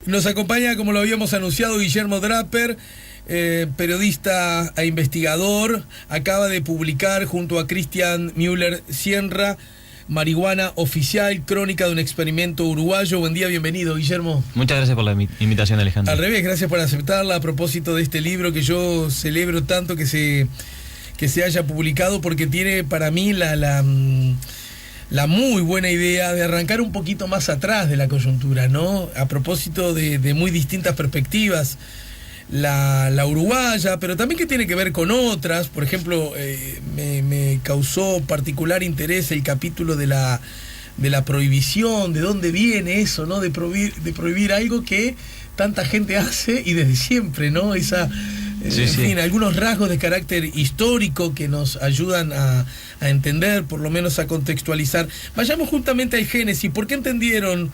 Nos acompaña, como lo habíamos anunciado, Guillermo Draper, periodista e investigador. Acaba de publicar junto a Cristian Müller-Sierra Marihuana Oficial, crónica de un experimento uruguayo. Buen día, bienvenido, Guillermo. Muchas gracias por la invitación, Alejandro. Al revés, gracias por aceptarla a propósito de este libro que yo celebro tanto que se haya publicado, porque tiene para mí la muy buena idea de arrancar un poquito más atrás de la coyuntura, ¿no? A propósito de muy distintas perspectivas, la uruguaya, pero también que tiene que ver con otras. Por ejemplo, me causó particular interés el capítulo de la prohibición, de dónde viene eso, ¿no? De prohibir algo que tanta gente hace y desde siempre, ¿no? En fin, algunos rasgos de carácter histórico que nos ayudan a entender, por lo menos a contextualizar. Vayamos justamente al génesis. ¿Por qué entendieron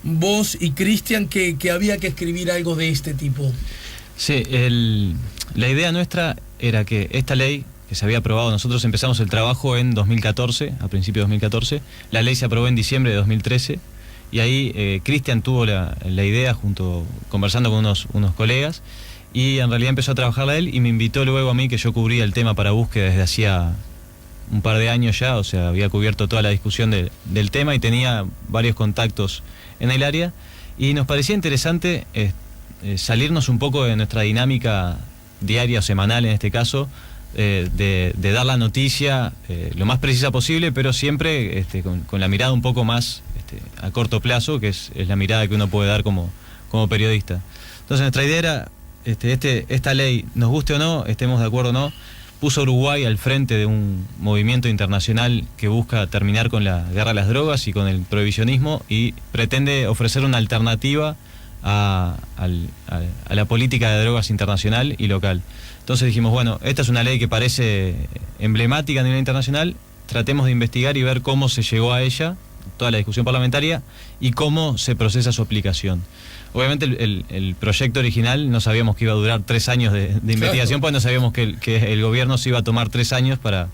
vos y Cristian que había que escribir algo de este tipo? Sí, la idea nuestra era que esta ley que se había aprobado, nosotros empezamos el trabajo en 2014, a principios de 2014, la ley se aprobó en diciembre de 2013, y ahí Cristian tuvo la idea conversando con unos colegas, y en realidad empezó a trabajarla él y me invitó luego a mí, que yo cubría el tema para búsqueda desde hacía un par de años ya, o sea, había cubierto toda la discusión del tema y tenía varios contactos en el área, y nos parecía interesante salirnos un poco de nuestra dinámica diaria o semanal en este caso, de dar la noticia lo más precisa posible, pero siempre con la mirada un poco más a corto plazo, que es la mirada que uno puede dar como periodista. Entonces nuestra idea era, esta ley, nos guste o no, estemos de acuerdo o no, puso a Uruguay al frente de un movimiento internacional que busca terminar con la guerra a las drogas y con el prohibicionismo, y pretende ofrecer una alternativa a la política de drogas internacional y local. Entonces dijimos, bueno, esta es una ley que parece emblemática a nivel internacional, tratemos de investigar y ver cómo se llegó a ella, toda la discusión parlamentaria, y cómo se procesa su aplicación. Obviamente el proyecto original no sabíamos que iba a durar 3 años de investigación, pues no sabíamos que el gobierno se iba a tomar 3 años para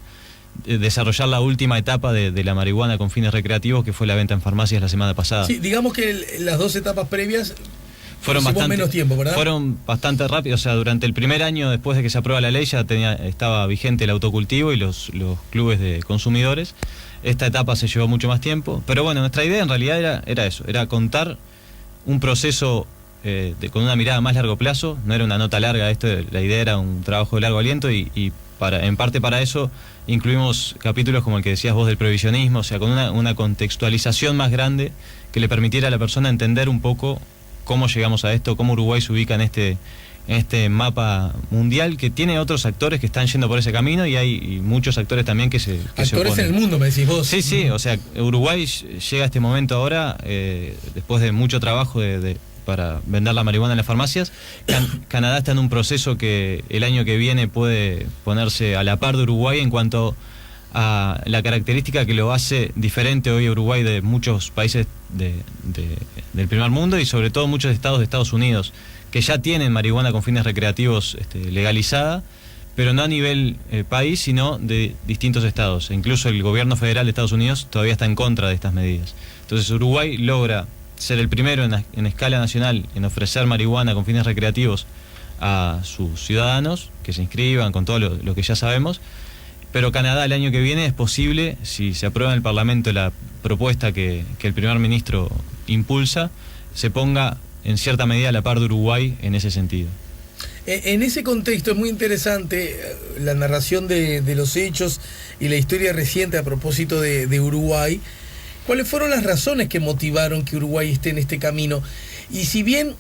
desarrollar la última etapa de la marihuana con fines recreativos, que fue la venta en farmacias la semana pasada. Sí, digamos que las 2 etapas previas fueron menos tiempo, ¿verdad? Fueron bastante rápidos, o sea, durante el primer año después de que se aprueba la ley ya estaba vigente el autocultivo y los clubes de consumidores. Esta etapa se llevó mucho más tiempo, pero bueno, nuestra idea en realidad era eso, era contar un proceso con una mirada más largo plazo. No era una nota larga esto, la idea era un trabajo de largo aliento, y en parte para eso incluimos capítulos como el que decías vos del prohibicionismo, o sea, con una contextualización más grande que le permitiera a la persona entender un poco cómo llegamos a esto, cómo Uruguay se ubica en este mapa mundial, que tiene otros actores que están yendo por ese camino, y hay muchos actores también que se actores en el mundo, me decís vos. Sí, o sea, Uruguay llega a este momento ahora, después de mucho trabajo para vender la marihuana en las farmacias. Canadá está en un proceso que el año que viene puede ponerse a la par de Uruguay en cuanto a la característica que lo hace diferente hoy a Uruguay de muchos países del primer mundo, y sobre todo muchos estados de Estados Unidos que ya tienen marihuana con fines recreativos legalizada, pero no a nivel país, sino de distintos estados. E incluso el gobierno federal de Estados Unidos todavía está en contra de estas medidas. Entonces Uruguay logra ser el primero en escala nacional en ofrecer marihuana con fines recreativos a sus ciudadanos que se inscriban con todo lo que ya sabemos. Pero Canadá el año que viene es posible, si se aprueba en el Parlamento la propuesta que el primer ministro impulsa, se ponga en cierta medida a la par de Uruguay en ese sentido. En ese contexto es muy interesante la narración de los hechos y la historia reciente a propósito de Uruguay. ¿Cuáles fueron las razones que motivaron que Uruguay esté en este camino? Y si bien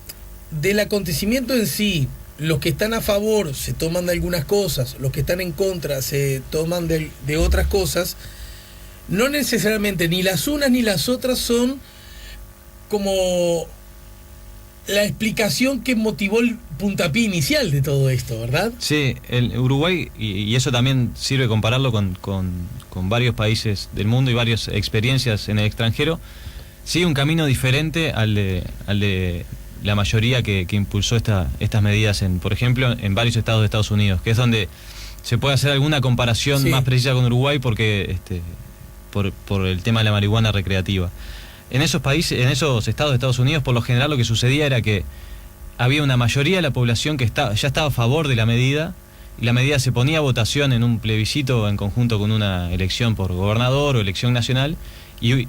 del acontecimiento en sí, los que están a favor se toman de algunas cosas, los que están en contra se toman de otras cosas, no necesariamente ni las unas ni las otras son como la explicación que motivó el puntapié inicial de todo esto, ¿verdad? Sí, el Uruguay, y eso también sirve compararlo con varios países del mundo y varias experiencias en el extranjero, sigue un camino diferente al de la mayoría que impulsó estas medidas, por ejemplo, en varios estados de Estados Unidos, que es donde se puede hacer alguna comparación más precisa con Uruguay, porque por el tema de la marihuana recreativa. en esos países, en esos estados de Estados Unidos, por lo general lo que sucedía era que había una mayoría de la población que ya estaba a favor de la medida, y la medida se ponía a votación en un plebiscito en conjunto con una elección por gobernador o elección nacional, y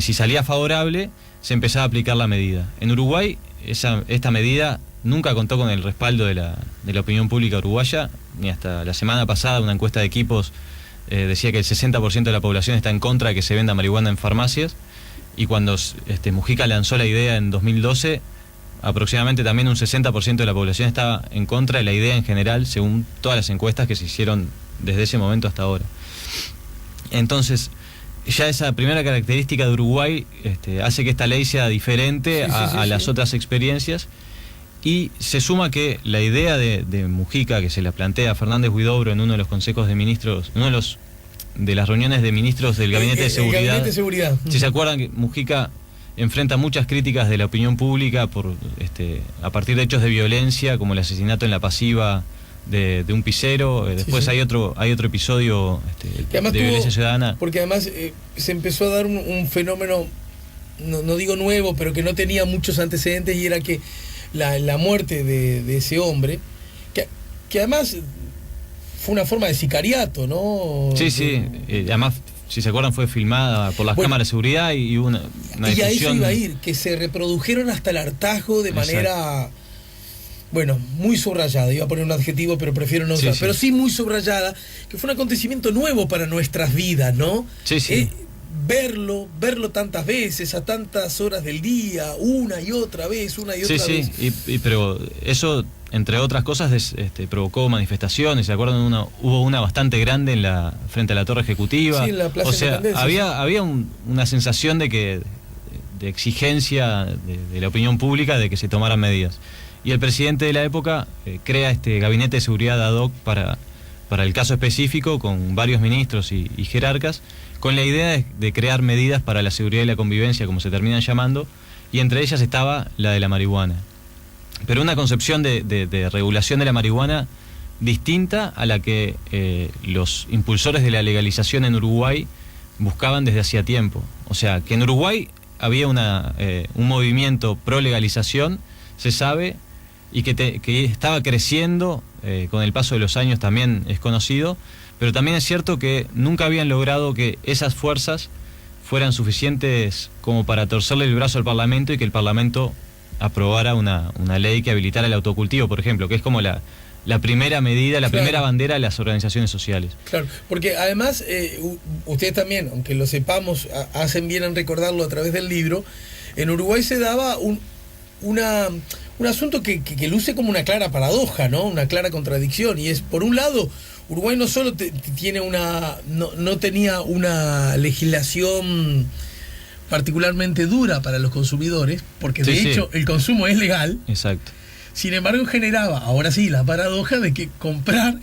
si salía favorable, se empezaba a aplicar la medida. En Uruguay, esta medida nunca contó con el respaldo de la opinión pública uruguaya, ni hasta la semana pasada una encuesta de Equipos decía que el 60% de la población está en contra de que se venda marihuana en farmacias, y cuando Mujica lanzó la idea en 2012, aproximadamente también un 60% de la población estaba en contra de la idea en general, según todas las encuestas que se hicieron desde ese momento hasta ahora. Entonces, ya esa primera característica de Uruguay hace que esta ley sea diferente a las otras experiencias, y se suma que la idea de Mujica, que se la plantea Fernández Huidobro en uno de los consejos de ministros, de las reuniones de ministros del Gabinete de Seguridad. Gabinete de Seguridad. Si se acuerdan, que Mujica enfrenta muchas críticas de la opinión pública a partir de hechos de violencia, como el asesinato en La Pasiva de un pisero. Después hay otro episodio de violencia ciudadana. Porque además se empezó a dar un fenómeno, no digo nuevo, pero que no tenía muchos antecedentes, y era que la muerte de ese hombre, que además fue una forma de sicariato, ¿no? Sí. Además, si se acuerdan, fue filmada por las cámaras de seguridad y hubo una difusión. Y a eso iba a ir, que se reprodujeron hasta el hartazgo de manera, muy subrayada. Iba a poner un adjetivo, pero prefiero no usar. Pero sí muy subrayada, que fue un acontecimiento nuevo para nuestras vidas, ¿no? Sí. Verlo tantas veces, a tantas horas del día, una y otra vez. Sí, pero eso, entre otras cosas, provocó manifestaciones. ¿Se acuerdan? Hubo una bastante grande frente a la Torre Ejecutiva. Sí, en la Plaza Independencia. Había una sensación de exigencia de la opinión pública de que se tomaran medidas. Y el presidente de la época crea este gabinete de seguridad ad hoc para el caso específico, con varios ministros y jerarcas, con la idea de crear medidas para la seguridad y la convivencia, como se terminan llamando, y entre ellas estaba la de la marihuana. Pero una concepción de regulación de la marihuana distinta a la que los impulsores de la legalización en Uruguay buscaban desde hacía tiempo. O sea, que en Uruguay había un movimiento pro legalización, se sabe, y que estaba creciendo con el paso de los años, también es conocido, pero también es cierto que nunca habían logrado que esas fuerzas fueran suficientes como para torcerle el brazo al Parlamento y que el Parlamento aprobara una ley que habilitara el autocultivo, por ejemplo, que es como la primera medida, la primera bandera de las organizaciones sociales. Claro, porque además ustedes también, aunque lo sepamos, hacen bien en recordarlo a través del libro, en Uruguay se daba un asunto que luce como una clara paradoja, ¿no? Una clara contradicción, y es, por un lado, Uruguay no solo tiene no tenía una legislación particularmente dura para los consumidores, porque de hecho el consumo es legal. Exacto. Sin embargo, generaba, ahora sí, la paradoja de que comprar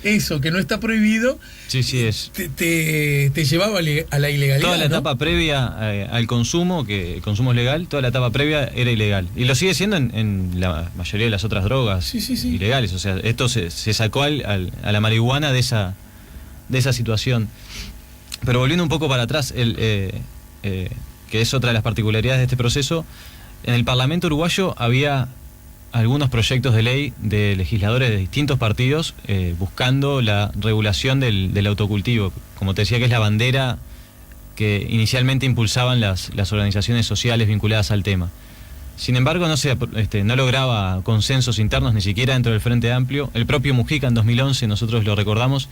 eso que no está prohibido te llevaba a la ilegalidad. Toda la etapa previa al consumo, que el consumo es legal, toda la etapa previa era ilegal. Y lo sigue siendo en la mayoría de las otras drogas ilegales. O sea, esto se sacó a la marihuana de esa situación. Pero volviendo un poco para atrás, que es otra de las particularidades de este proceso, en el Parlamento uruguayo había algunos proyectos de ley de legisladores de distintos partidos buscando la regulación del autocultivo, como te decía, que es la bandera que inicialmente impulsaban las organizaciones sociales vinculadas al tema. Sin embargo, no lograba consensos internos, ni siquiera dentro del Frente Amplio. El propio Mujica en 2011, nosotros lo recordamos,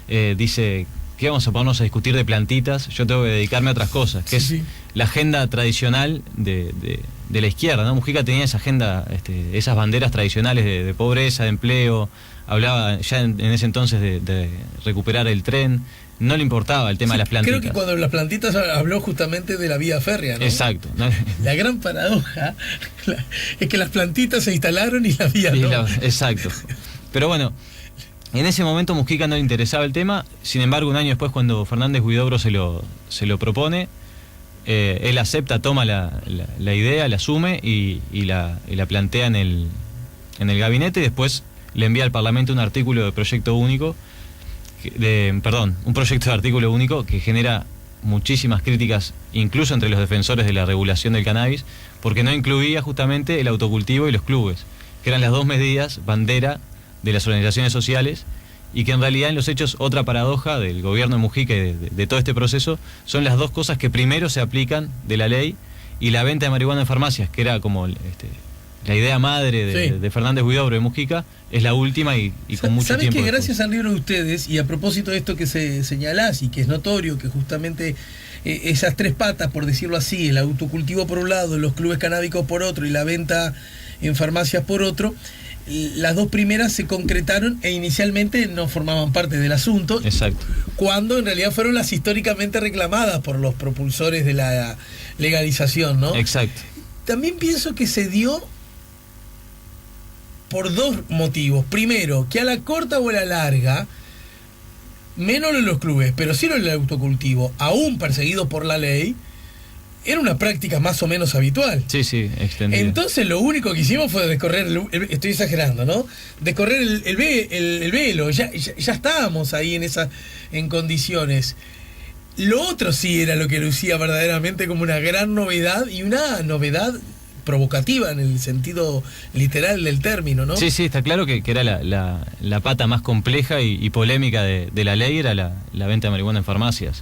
dice que vamos a ponernos a discutir de plantitas, yo tengo que dedicarme a otras cosas, que es la agenda tradicional de la izquierda, ¿no? Mujica tenía esa agenda, esas banderas tradicionales de pobreza, de empleo, hablaba ya en ese entonces de recuperar el tren, no le importaba el tema de las plantitas. Creo que cuando las plantitas habló justamente de la vía férrea, ¿no? Exacto. La gran paradoja es que las plantitas se instalaron y la vía no. Exacto. Pero bueno, en ese momento Mujica no le interesaba el tema. Sin embargo, un año después, cuando Fernández Huidobro se lo propone, él acepta, toma la idea, la asume y la plantea en el gabinete, y después le envía al Parlamento un artículo de proyecto único, un proyecto de artículo único que genera muchísimas críticas, incluso entre los defensores de la regulación del cannabis, porque no incluía justamente el autocultivo y los clubes, que eran las dos medidas bandera de las organizaciones sociales, y que en realidad en los hechos, otra paradoja del gobierno de Mujica y de todo este proceso, son las dos cosas que primero se aplican de la ley, y la venta de marihuana en farmacias, que era como la idea madre de Fernández Huidobro de Mujica, es la última y con mucho ¿Sabés tiempo que después. gracias al libro de ustedes, y a propósito de esto que se señalás y que es notorio, que justamente esas tres patas, por decirlo así, el autocultivo por un lado, los clubes canábicos por otro y la venta en farmacias por otro, las dos primeras se concretaron e inicialmente no formaban parte del asunto. Exacto. Cuando en realidad fueron las históricamente reclamadas por los propulsores de la legalización, ¿no? Exacto. También pienso que se dio por dos motivos. Primero, que a la corta o a la larga, menos en los clubes, pero sí en el autocultivo, aún perseguido por la ley, era una práctica más o menos habitual. Sí, extendida. Entonces lo único que hicimos fue descorrer, estoy exagerando, ¿no? Descorrer el velo, ya estábamos ahí en condiciones. Lo otro sí era lo que lucía verdaderamente como una gran novedad, y una novedad provocativa en el sentido literal del término, ¿no? Sí, está claro que era la pata más compleja y polémica de la ley, era la venta de marihuana en farmacias.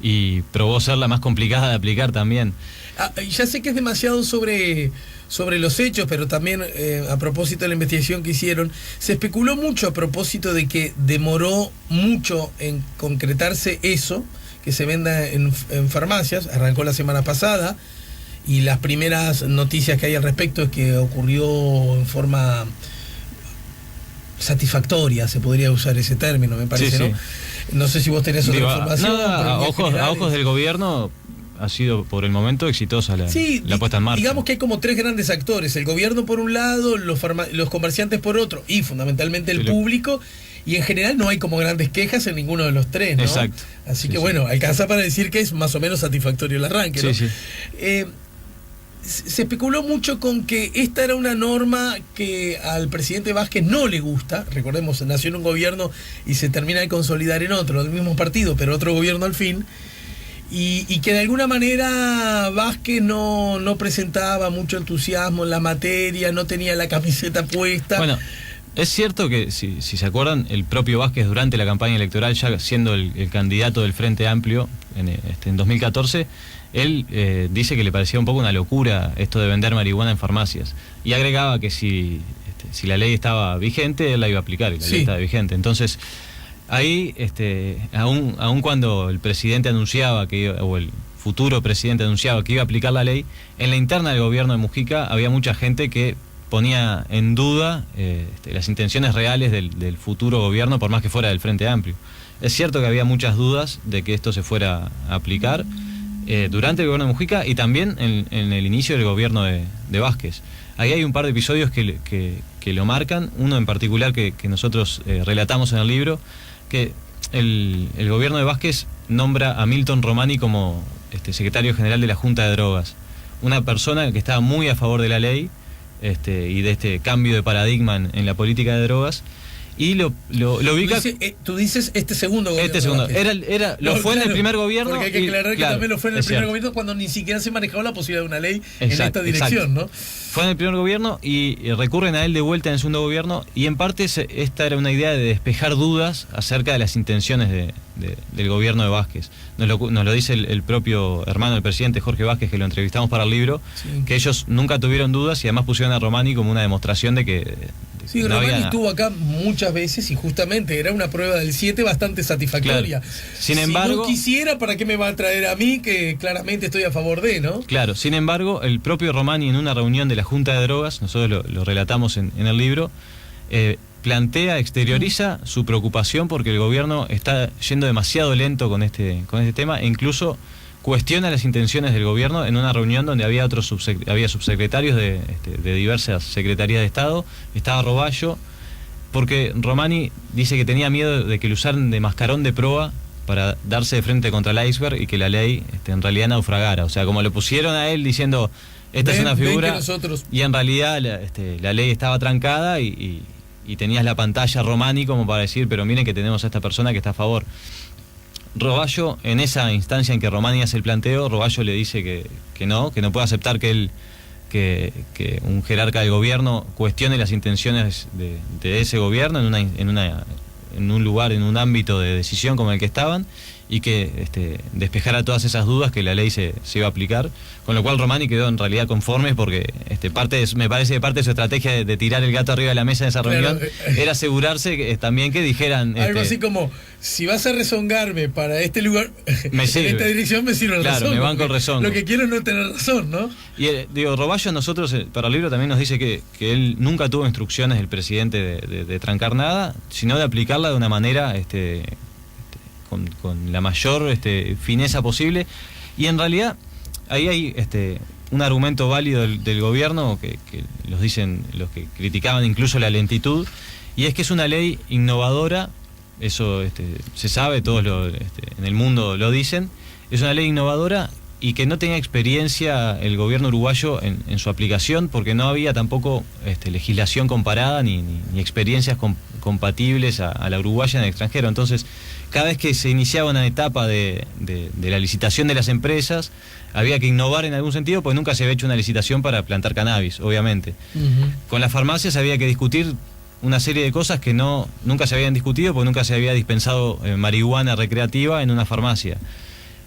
Y probó ser la más complicada de aplicar también. Ya sé que es demasiado sobre los hechos, pero también a propósito de la investigación que hicieron, se especuló mucho a propósito de que demoró mucho en concretarse eso, que se venda en farmacias. Arrancó la semana pasada, y las primeras noticias que hay al respecto es que ocurrió en forma satisfactoria, se podría usar ese término, me parece, sí. ¿no? No sé si vos tenés otra información. A ojos del gobierno ha sido por el momento exitosa la puesta en marcha. Digamos que hay como tres grandes actores: el gobierno por un lado, los comerciantes por otro, y fundamentalmente el público, y en general no hay como grandes quejas en ninguno de los tres, ¿no? Exacto. Así que bueno, alcanza para decir que es más o menos satisfactorio el arranque, ¿no? Sí. Se especuló mucho con que esta era una norma que al presidente Vázquez no le gusta. Recordemos, nació en un gobierno y se termina de consolidar en otro, del mismo partido, pero otro gobierno al fin. Y que de alguna manera Vázquez no presentaba mucho entusiasmo en la materia, no tenía la camiseta puesta. Bueno, es cierto que, si se acuerdan, el propio Vázquez durante la campaña electoral, ya siendo el candidato del Frente Amplio en 2014, él dice que le parecía un poco una locura esto de vender marihuana en farmacias, y agregaba que si la ley estaba vigente, él la iba a aplicar, y la ley estaba vigente. Entonces, ahí, aún cuando el presidente anunciaba o el futuro presidente anunciaba que iba a aplicar la ley, en la interna del gobierno de Mujica había mucha gente que ponía en duda las intenciones reales del futuro gobierno, por más que fuera del Frente Amplio. Es cierto que había muchas dudas de que esto se fuera a aplicar durante el gobierno de Mujica, y también en el inicio del gobierno de Vázquez. Ahí hay un par de episodios que lo marcan, uno en particular que nosotros relatamos en el libro, que el gobierno de Vázquez nombra a Milton Romani como secretario general de la Junta de Drogas, una persona que estaba muy a favor de la ley y de este cambio de paradigma en la política de drogas, y lo ubica. Tú dices este segundo gobierno. Este segundo. Fue en el primer gobierno. Porque hay que aclarar que también lo fue en el primer gobierno, cuando ni siquiera se manejaba la posibilidad de una ley en esta dirección, ¿no? Fue en el primer gobierno y recurren a él de vuelta en el segundo gobierno, y en parte esta era una idea de despejar dudas acerca de las intenciones del gobierno de Vázquez. Nos lo dice el propio hermano del presidente, Jorge Vázquez, que lo entrevistamos para el libro, que ellos nunca tuvieron dudas, y además pusieron a Romani como una demostración de que Sí, no Romani estuvo acá muchas veces, y justamente era una prueba del 7 bastante satisfactoria. Claro. Sin embargo, si no quisiera, ¿para qué me va a traer a mí, que claramente estoy a favor de, ¿no? Claro, sin embargo, el propio Romani, en una reunión de la Junta de Drogas, nosotros lo relatamos en el libro, exterioriza su preocupación porque el gobierno está yendo demasiado lento con este tema, e incluso cuestiona las intenciones del gobierno en una reunión donde había había subsecretarios de diversas secretarías de Estado. Estaba Roballo, porque Romani dice que tenía miedo de que lo usaran de mascarón de proa para darse de frente contra el iceberg, y que la ley en realidad naufragara. O sea, como lo pusieron a él diciendo, esta es una figura, y en realidad la ley estaba trancada, y tenías la pantalla Romani como para decir, pero miren que tenemos a esta persona que está a favor. Roballo, en esa instancia en que Romani hace el planteo, Roballo le dice que no puede aceptar que un jerarca del gobierno cuestione las intenciones de ese gobierno en un lugar, en un ámbito de decisión como el que estaban, y que despejara todas esas dudas que la ley se iba a aplicar, con lo cual Romani quedó en realidad conforme, porque me parece que parte de su estrategia de tirar el gato arriba de la mesa en esa reunión era asegurarse también que dijeran... Algo así como, si vas a rezongarme para este lugar, en esta dirección me sirve el claro, rezongo. me banco el rezongo. Lo que quiero es no tener razón, ¿no? Y Roballo a nosotros, para el libro también nos dice que él nunca tuvo instrucciones del presidente de trancar nada, sino de aplicarla de una manera... con la mayor fineza posible, y en realidad ahí hay un argumento válido del gobierno que los dicen los que criticaban incluso la lentitud, y es que es una ley innovadora, eso se sabe, todos en el mundo lo dicen, es una ley innovadora y que no tenía experiencia el gobierno uruguayo en su aplicación, porque no había tampoco legislación comparada ni experiencias compatibles a la uruguaya en el extranjero. Entonces, cada vez que se iniciaba una etapa de la licitación de las empresas, había que innovar en algún sentido, porque nunca se había hecho una licitación para plantar cannabis, obviamente. Con las farmacias había que discutir una serie de cosas que nunca se habían discutido, porque nunca se había dispensado marihuana recreativa en una farmacia.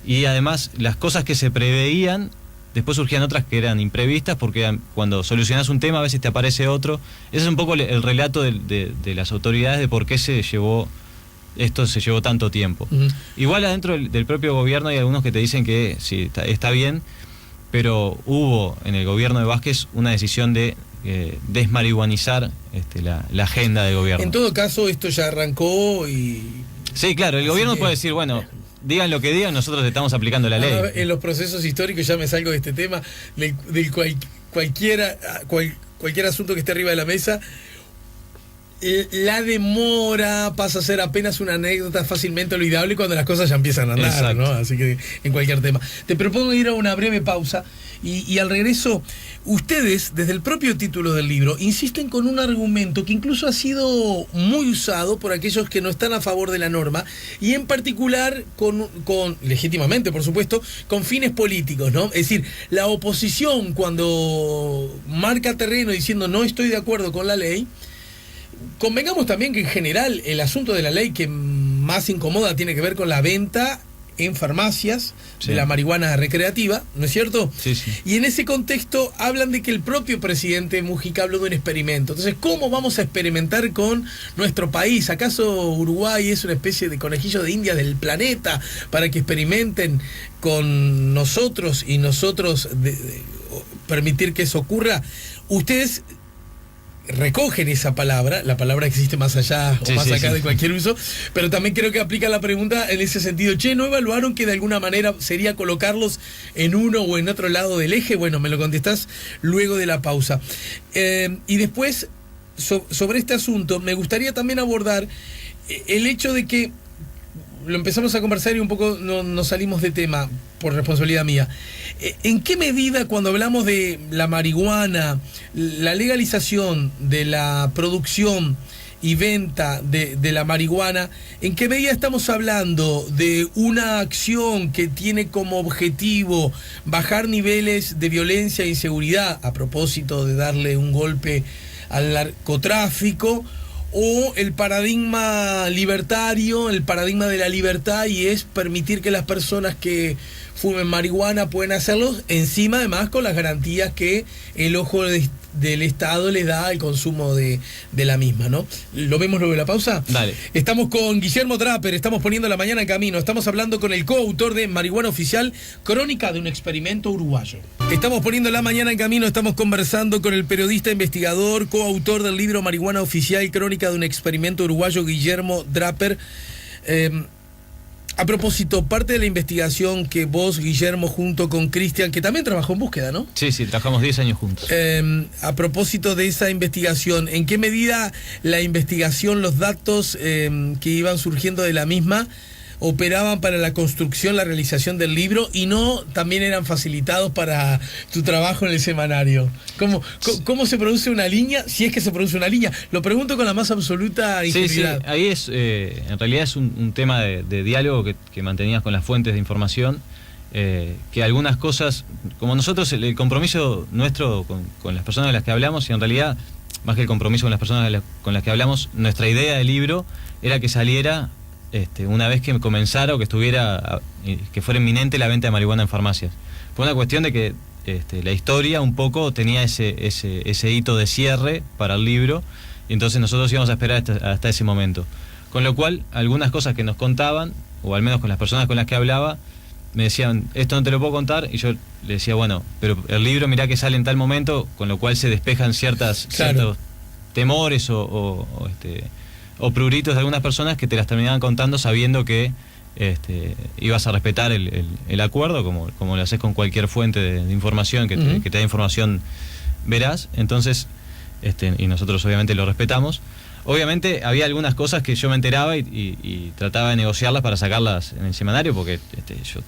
Y además, las cosas que se preveían, después surgían otras que eran imprevistas, porque cuando solucionás un tema a veces te aparece otro. Ese es un poco el relato de las autoridades de por qué se llevó tanto tiempo. Igual adentro del propio gobierno hay algunos que te dicen que sí, está bien, pero hubo en el gobierno de Vázquez una decisión de desmarihuanizar la agenda del gobierno. En todo caso, esto ya arrancó y... Sí, claro, el gobierno puede decir, bueno, digan lo que digan, nosotros estamos aplicando la ley. En los procesos históricos, ya me salgo de este tema, cualquier asunto que esté arriba de la mesa, la demora pasa a ser apenas una anécdota fácilmente olvidable cuando las cosas ya empiezan a andar. Exacto. ¿No? Así que en cualquier tema. Te propongo ir a una breve pausa y al regreso, ustedes, desde el propio título del libro, insisten con un argumento que incluso ha sido muy usado por aquellos que no están a favor de la norma, y en particular con legítimamente, por supuesto, con fines políticos, ¿no? Es decir, la oposición, cuando marca terreno diciendo no estoy de acuerdo con la ley, convengamos también que en general el asunto de la ley que más incomoda tiene que ver con la venta en farmacias de la marihuana recreativa, ¿no es cierto? Sí, sí. Y en ese contexto hablan de que el propio presidente Mujica habló de un experimento. Entonces, ¿cómo vamos a experimentar con nuestro país? ¿Acaso Uruguay es una especie de conejillo de India del planeta para que experimenten con nosotros y nosotros permitir que eso ocurra? Ustedes recogen esa palabra, la palabra existe más allá o más acá de cualquier uso, pero también creo que aplica la pregunta en ese sentido. ¿No evaluaron que de alguna manera sería colocarlos en uno o en otro lado del eje? Bueno, me lo contestás luego de la pausa. Y después, sobre este asunto, me gustaría también abordar el hecho de que lo empezamos a conversar y un poco nos salimos de tema por responsabilidad mía. ¿En qué medida, cuando hablamos de la marihuana, la legalización de la producción y venta de la marihuana, en qué medida estamos hablando de una acción que tiene como objetivo bajar niveles de violencia e inseguridad, a propósito de darle un golpe al narcotráfico, o el paradigma libertario, el paradigma de la libertad, y es permitir que las personas que fumen marihuana pueden hacerlo, encima además con las garantías que el ojo del Estado les da al consumo de la misma, ¿no? ¿Lo vemos luego de la pausa? Dale. Estamos con Guillermo Draper, estamos poniendo la mañana en camino, estamos hablando con el coautor de Marihuana Oficial, crónica de un experimento uruguayo. Estamos poniendo la mañana en camino, estamos conversando con el periodista investigador, coautor del libro Marihuana Oficial, crónica de un experimento uruguayo, Guillermo Draper. A propósito, parte de la investigación que vos, Guillermo, junto con Cristian, que también trabajó en búsqueda, ¿no? Sí, trabajamos 10 años juntos. A propósito de esa investigación, ¿en qué medida la investigación, los datos que iban surgiendo de la misma, operaban para la construcción, la realización del libro y no también eran facilitados para tu trabajo en el semanario? ¿Cómo se produce una línea? Si es que se produce una línea. Lo pregunto con la más absoluta ingenuidad. Sí, ahí es, en realidad es un tema de diálogo que mantenías con las fuentes de información, que algunas cosas, como nosotros, el compromiso nuestro con las personas con las que hablamos, y en realidad, más que el compromiso con las personas con las que hablamos, nuestra idea del libro era que saliera una vez que comenzara o que fuera inminente la venta de marihuana en farmacias. Fue una cuestión de que la historia un poco tenía ese hito de cierre para el libro, y entonces nosotros íbamos a esperar hasta ese momento. Con lo cual, algunas cosas que nos contaban, o al menos con las personas con las que hablaba, me decían, esto no te lo puedo contar, y yo le decía, bueno, pero el libro mirá que sale en tal momento, con lo cual se despejan ciertos temores o pruritos de algunas personas que te las terminaban contando sabiendo que ibas a respetar el acuerdo, como lo haces con cualquier fuente de información que te da información veraz. Entonces, y nosotros obviamente lo respetamos. Obviamente había algunas cosas que yo me enteraba y trataba de negociarlas para sacarlas en el semanario, porque yo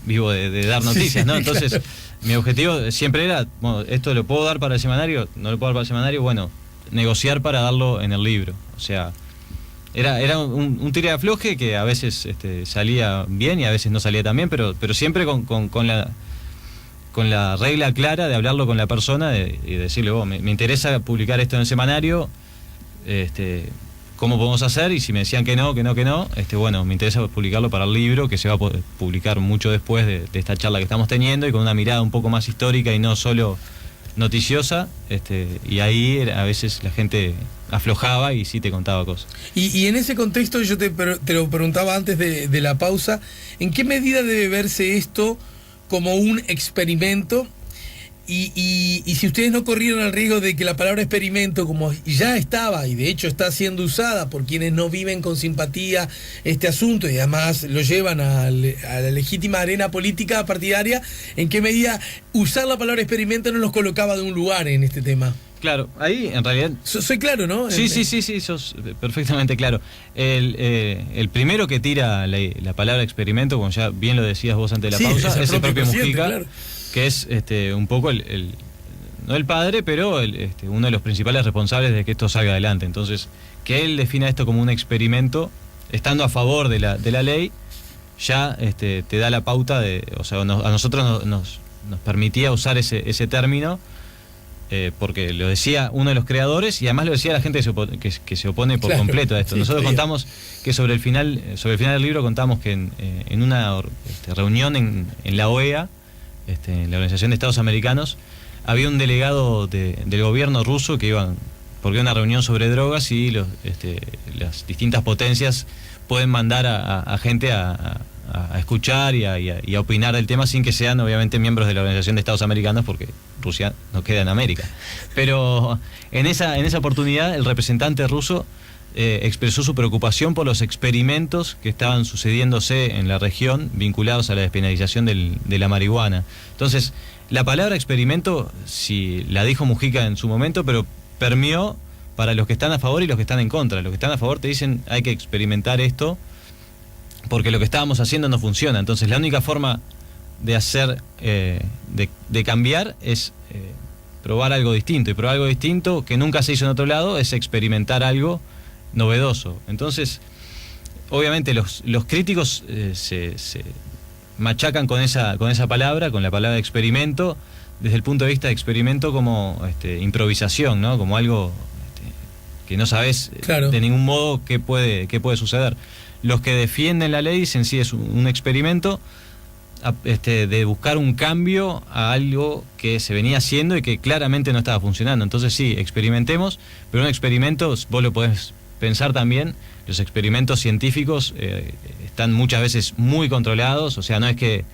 vivo de dar noticias, ¿no? Entonces, claro, mi objetivo siempre era, bueno, esto lo puedo dar para el semanario, no lo puedo dar para el semanario, bueno, negociar para darlo en el libro. O sea, era un tira de afloje que a veces salía bien y a veces no salía tan bien, pero siempre con la regla clara de hablarlo con la persona y decirle, me interesa publicar esto en el semanario, ¿cómo podemos hacer? Y si me decían que no, bueno, me interesa publicarlo para el libro, que se va a publicar mucho después de esta charla que estamos teniendo, y con una mirada un poco más histórica y no solo noticiosa, y ahí a veces la gente aflojaba y sí te contaba cosas. Y en ese contexto yo te lo preguntaba antes de la pausa, ¿en qué medida debe verse esto como un experimento? Y si ustedes no corrieron el riesgo de que la palabra experimento, como ya estaba y de hecho está siendo usada por quienes no viven con simpatía este asunto y además lo llevan a la legítima arena política partidaria, ¿en qué medida usar la palabra experimento no los colocaba de un lugar en este tema? Claro, ahí en realidad... Soy claro, ¿no? Sí, sos perfectamente claro. El primero que tira la palabra experimento, como ya bien lo decías vos antes de la pausa, es el propio Mujica, claro, que es un poco no el padre, pero uno de los principales responsables de que esto salga adelante. Entonces, que él defina esto como un experimento, estando a favor de la ley, ya te da la pauta o sea, a nosotros nos permitía usar ese término, porque lo decía uno de los creadores y además lo decía la gente que se opone por completo a esto. Sí, nosotros contamos que sobre el final del libro contamos que en una reunión en la OEA, en la Organización de Estados Americanos, había un delegado del gobierno ruso que iban, porque era una reunión sobre drogas y las distintas potencias pueden mandar a gente a escuchar y a opinar del tema sin que sean obviamente miembros de la Organización de Estados Americanos, porque Rusia no queda en América. Pero en esa oportunidad el representante ruso expresó su preocupación por los experimentos que estaban sucediéndose en la región vinculados a la despenalización de la marihuana. Entonces, la palabra experimento, sí, la dijo Mujica en su momento, pero permeó para los que están a favor y los que están en contra. Los que están a favor te dicen, hay que experimentar esto porque lo que estábamos haciendo no funciona. Entonces, la única forma de hacer, de cambiar es probar algo distinto. Y probar algo distinto que nunca se hizo en otro lado es experimentar algo novedoso. Entonces, obviamente los críticos se machacan con esa palabra, con la palabra experimento, desde el punto de vista de experimento como improvisación, ¿no? Como algo que no sabes, claro, de ningún modo qué puede suceder. Los que defienden la ley dicen sí, es un experimento de buscar un cambio a algo que se venía haciendo y que claramente no estaba funcionando. Entonces sí, experimentemos, pero un experimento, vos lo podés pensar también, los experimentos científicos están muchas veces muy controlados, o sea, no es que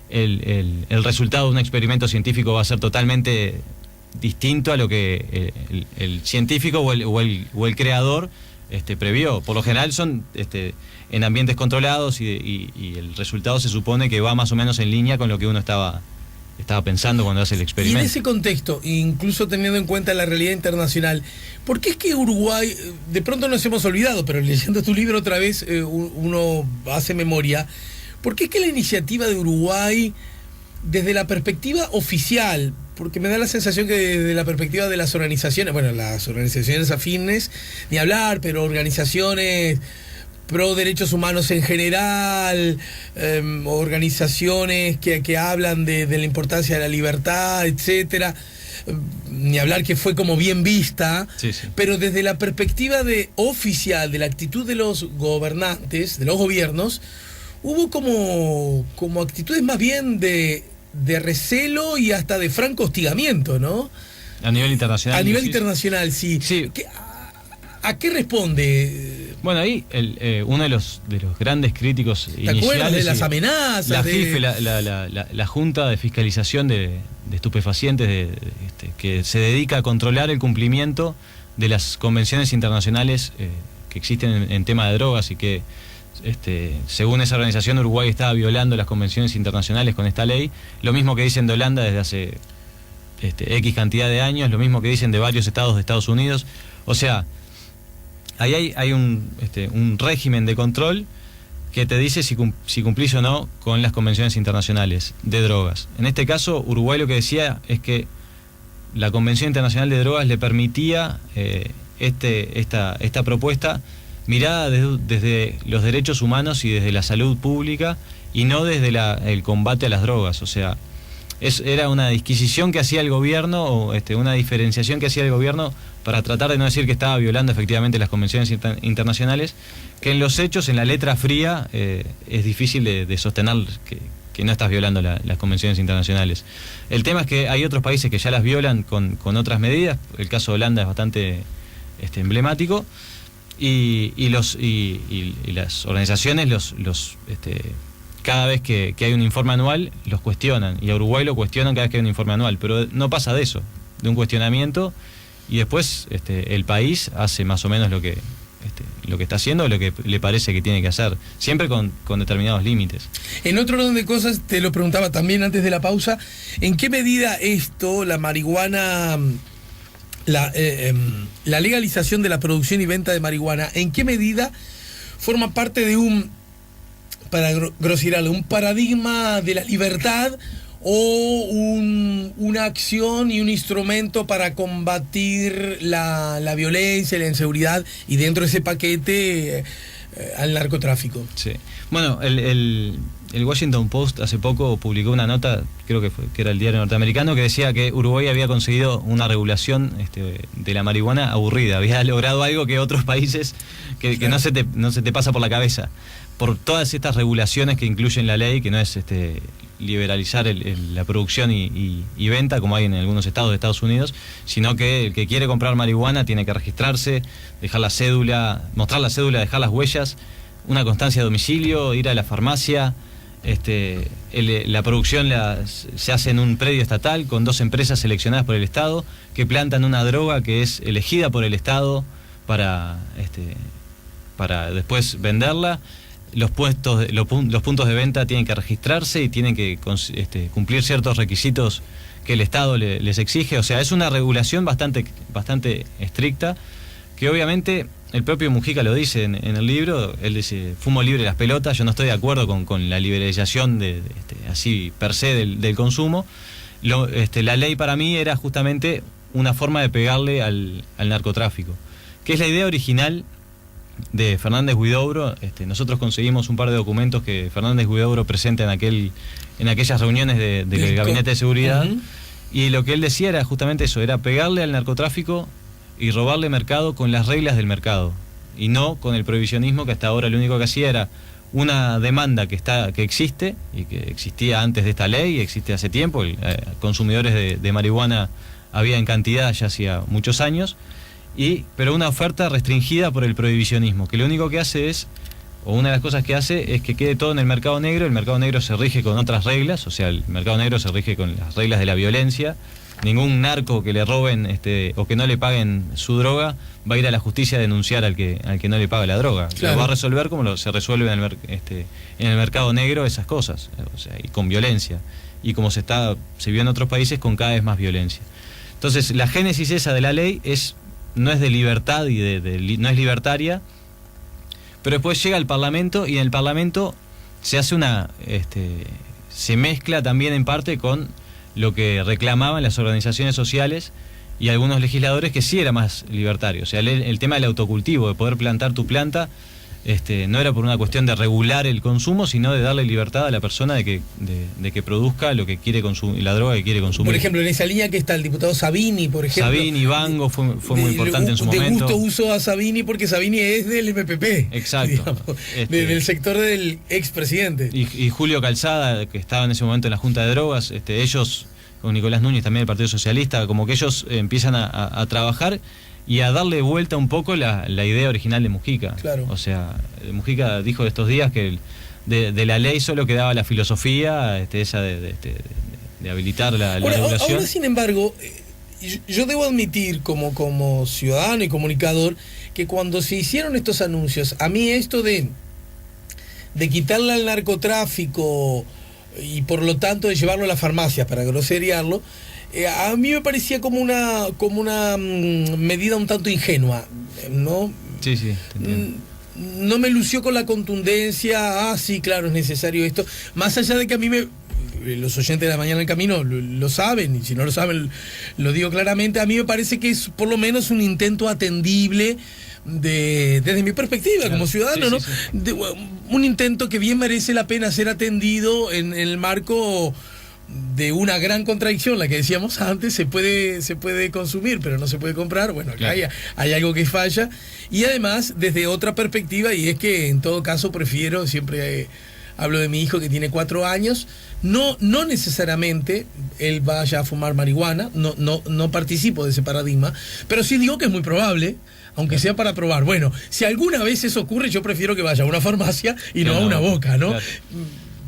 el resultado de un experimento científico va a ser totalmente distinto a lo que el científico o el creador previó. Por lo general son en ambientes controlados y el resultado se supone que va más o menos en línea con lo que uno estaba estaba pensando cuando hace el Y en experimento. ese contexto, incluso teniendo en cuenta la realidad internacional, ¿por qué es que Uruguay, de pronto nos hemos olvidado, pero leyendo tu libro otra vez uno hace memoria, ¿por qué es que la iniciativa de Uruguay, desde la perspectiva oficial, porque me da la sensación que desde la perspectiva de las organizaciones, bueno, las organizaciones afines, ni hablar, pero organizaciones pro derechos humanos en general, organizaciones que hablan de la importancia de la libertad, etcétera, ni hablar que fue como bien vista, Sí, sí. pero desde la perspectiva de oficial, de la actitud de los gobernantes, de los gobiernos, hubo como actitudes más bien de recelo y hasta de franco hostigamiento, ¿no? A nivel internacional. A nivel sí. internacional, sí. Sí. ¿A qué responde? Bueno, ahí uno de los grandes críticos ¿Te iniciales... acuerdas de las y amenazas? La de- FIFE, la Junta de Fiscalización de Estupefacientes, que se dedica a controlar el cumplimiento de las convenciones internacionales que existen en tema de drogas y que, según esa organización, Uruguay estaba violando las convenciones internacionales con esta ley. Lo mismo que dicen de Holanda desde hace X cantidad de años, lo mismo que dicen de varios estados de Estados Unidos. O sea, ahí hay un régimen de control que te dice si cumplís o no con las convenciones internacionales de drogas. En este caso, Uruguay lo que decía es que la Convención Internacional de Drogas le permitía esta propuesta mirada desde los derechos humanos y desde la salud pública y no desde el combate a las drogas. O sea, era una disquisición que hacía el gobierno, o una diferenciación que hacía el gobierno para tratar de no decir que estaba violando efectivamente las convenciones internacionales, que en los hechos, en la letra fría, es difícil de sostener que no estás violando las convenciones internacionales. El tema es que hay otros países que ya las violan con otras medidas. El caso de Holanda es bastante emblemático, y las organizaciones cada vez que hay un informe anual los cuestionan, y a Uruguay lo cuestionan cada vez que hay un informe anual, pero no pasa de eso, de un cuestionamiento, y después el país hace más o menos lo que está haciendo, lo que le parece que tiene que hacer, siempre con determinados límites. En otro orden de cosas, te lo preguntaba también antes de la pausa, ¿en qué medida esto, la marihuana, la legalización de la producción y venta de marihuana, en qué medida forma parte de para grosirarlo, un paradigma de la libertad o una acción y un instrumento para combatir la violencia y la inseguridad, y dentro de ese paquete al narcotráfico? Sí. Bueno, el Washington Post hace poco publicó una nota, creo que era el diario norteamericano, que decía que Uruguay había conseguido una regulación de la marihuana aburrida, había logrado algo que otros países que Claro. no se te pasa por la cabeza, por todas estas regulaciones que incluyen la ley, que no es liberalizar la producción y venta como hay en algunos estados de Estados Unidos, sino que el que quiere comprar marihuana tiene que registrarse, dejar la cédula, mostrar la cédula, dejar las huellas, una constancia de domicilio, ir a la farmacia. La producción se hace en un predio estatal con 2 empresas seleccionadas por el Estado que plantan una droga que es elegida por el Estado para después venderla. Los puntos de venta tienen que registrarse y tienen que cumplir ciertos requisitos que el Estado les exige. O sea, es una regulación bastante estricta, que obviamente el propio Mujica lo dice en el libro. Él dice: fumo libre las pelotas. Yo no estoy de acuerdo con la liberalización así per se del consumo. La ley para mí era justamente una forma de pegarle al narcotráfico, que es la idea original de Fernández Huidobro. Nosotros conseguimos un par de documentos que Fernández Huidobro presenta en aquellas reuniones del Gabinete de Seguridad. Uh-huh. Y lo que él decía era justamente eso, era pegarle al narcotráfico y robarle mercado con las reglas del mercado, y no con el prohibicionismo, que hasta ahora lo único que hacía era una demanda que existe y que existía antes de esta ley, y existe hace tiempo. Consumidores de marihuana había en cantidad ya hacía muchos años, pero una oferta restringida por el prohibicionismo, que lo único que hace o una de las cosas que hace es que quede todo en el mercado negro. El mercado negro se rige con otras reglas, o sea, el mercado negro se rige con las reglas de la violencia. Ningún narco que le roben o que no le paguen su droga va a ir a la justicia a denunciar al que no le paga la droga. Claro. Lo va a resolver como se resuelve en el mercado negro esas cosas, o sea, y con violencia. y como se vio en otros países, con cada vez más violencia. Entonces, la génesis esa de la ley no es de libertad y no es libertaria, pero después llega al Parlamento y en el Parlamento se hace se mezcla también en parte con lo que reclamaban las organizaciones sociales y algunos legisladores, que sí era más libertario. O sea, el tema del autocultivo, de poder plantar tu planta, no era por una cuestión de regular el consumo, sino de darle libertad a la persona de que produzca lo que quiere consumir, la droga que quiere consumir. Por ejemplo, en esa línea que está el diputado Sabini, por ejemplo. Sabini, Bango fue muy importante en su momento. De gusto uso a Sabini porque Sabini es del MPP. Exacto. Digamos, del sector del expresidente. Y Julio Calzada, que estaba en ese momento en la Junta de Drogas, ellos, con Nicolás Núñez también del Partido Socialista, como que ellos empiezan a trabajar y a darle vuelta un poco la idea original de Mujica. Claro. O sea, Mujica dijo de estos días que de la ley solo quedaba la filosofía, esa de habilitar la regulación. Ahora, sin embargo, yo debo admitir como ciudadano y comunicador que cuando se hicieron estos anuncios, a mí esto de quitarle al narcotráfico y por lo tanto de llevarlo a la farmacia para groseriarlo, a mí me parecía como una medida un tanto ingenua, ¿no? Sí, te entiendo. No me lució con la contundencia, sí, claro, es necesario esto, más allá de que a mí los oyentes de La Mañana en Camino lo saben, y si no lo saben, lo digo claramente, a mí me parece que es por lo menos un intento atendible desde mi perspectiva, claro, como ciudadano, ¿no? Sí. Un intento que bien merece la pena ser atendido en el marco de una gran contradicción, la que decíamos antes, se puede consumir, pero no se puede comprar. Bueno, acá claro, hay algo que falla. Y además, desde otra perspectiva, y es que en todo caso prefiero, siempre hablo de mi hijo que tiene 4 años, no necesariamente él vaya a fumar marihuana, no participo de ese paradigma, pero sí digo que es muy probable, aunque sea para probar. Bueno, si alguna vez eso ocurre, yo prefiero que vaya a una farmacia y no a una boca, ¿no? Claro.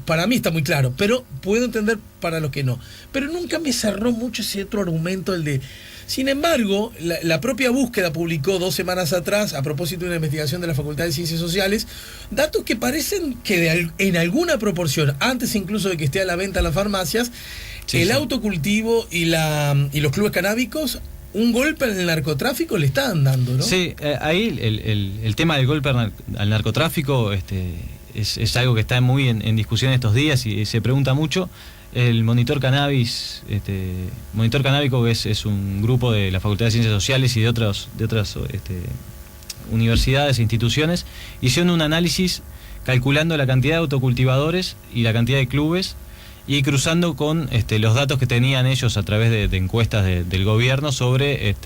Para mí está muy claro, pero puedo entender para los que no. Pero nunca me cerró mucho ese otro argumento, el de... Sin embargo, la propia búsqueda publicó 2 semanas atrás, a propósito de una investigación de la Facultad de Ciencias Sociales, datos que parecen que en alguna proporción, antes incluso de que esté a la venta en las farmacias, el autocultivo y los clubes canábicos, un golpe al narcotráfico le están dando, ¿no? Sí, ahí el tema del golpe al narcotráfico... Es algo que está muy en discusión estos días y se pregunta mucho. El Monitor Cannabis, Monitor Canábico es un grupo de la Facultad de Ciencias Sociales y de otras universidades e instituciones, hicieron un análisis calculando la cantidad de autocultivadores y la cantidad de clubes y cruzando con los datos que tenían ellos a través de encuestas del gobierno sobre